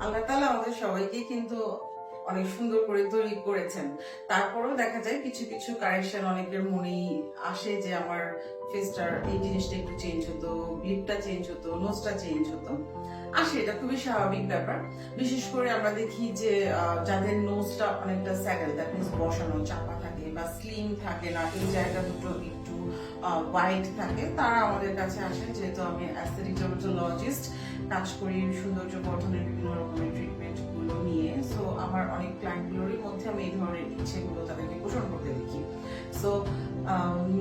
আল্লাহ তাআলা আমাদের সবাইকে কিন্তু অনেক সুন্দর করে তৈরি করেছেন। তারপরেও দেখা যায় কিছু কিছু কারেকশন অনেকের মনেই আসে যে আমার ফেসটার এই জিনিসটা একটু চেঞ্জ হতো, লিপটা চেঞ্জ হতো, নোজটা চেঞ্জ হতো। আসে, এটা খুবই স্বাভাবিক ব্যাপার। বিশেষ করে আমরা দেখি যে যাদের নোজটা অনেকটা স্যাডেল, দ্যাট মিনস বসানো চাপা থাকে বা স্লিম থাকে না, এই জায়গা দুটো একটু ওয়াইড থাকে, তারা আমাদের কাছে আসেন। যেহেতু আমি অ্যাস্থেটিক ডার্মাটোলজিস্ট, কাজ করি সৌন্দর্য বর্ধনের বিভিন্ন রকমের ট্রিটমেন্ট গুলো নিয়ে, সো আমার অনেক ক্লায়েন্টগুলোরই মধ্যে আমি এই ধরনের ইচ্ছেগুলো তাদেরকে পোষণ করতে দেখি। সো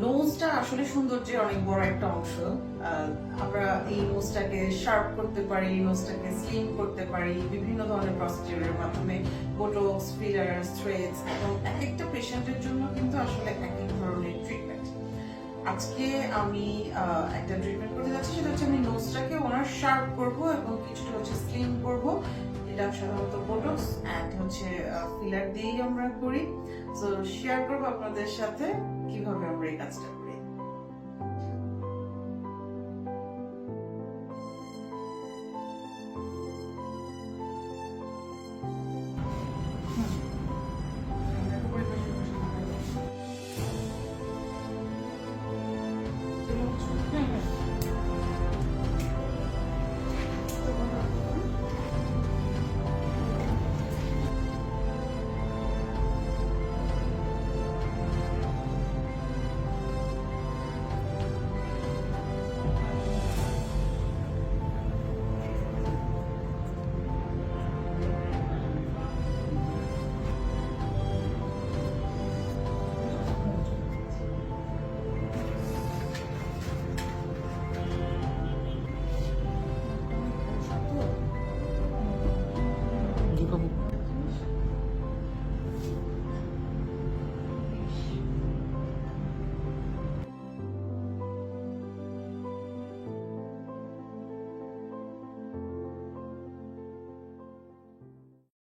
নোজটা আসলে সৌন্দর্যের অনেক বড় একটা অংশ। আমরা এই নোজটাকে শার্প করতে পারি, নোজটাকে স্লিম করতে পারি বিভিন্ন ধরনের প্রসিডিউরের মাধ্যমে, বোটক্স, ফিলার্স, থ্রেডস, এবং এক একটা পেশেন্টের জন্য কিন্তু আসলে এক এক ধরনের ট্রিটমেন্ট। আজকে আমি একটা ট্রিটমেন্ট করতে যাচ্ছি, সেটা হচ্ছে আমি নোজটাকে ওনার শার্প করব এবং কিছুটা হচ্ছে স্লিম করব। এটা সাধারণত বোটক্স এন্ড হচ্ছে ফিলার দিয়েই আমরা করি। তো শেয়ার করবো আপনাদের সাথে কিভাবে আমরা এই কাজটা করি।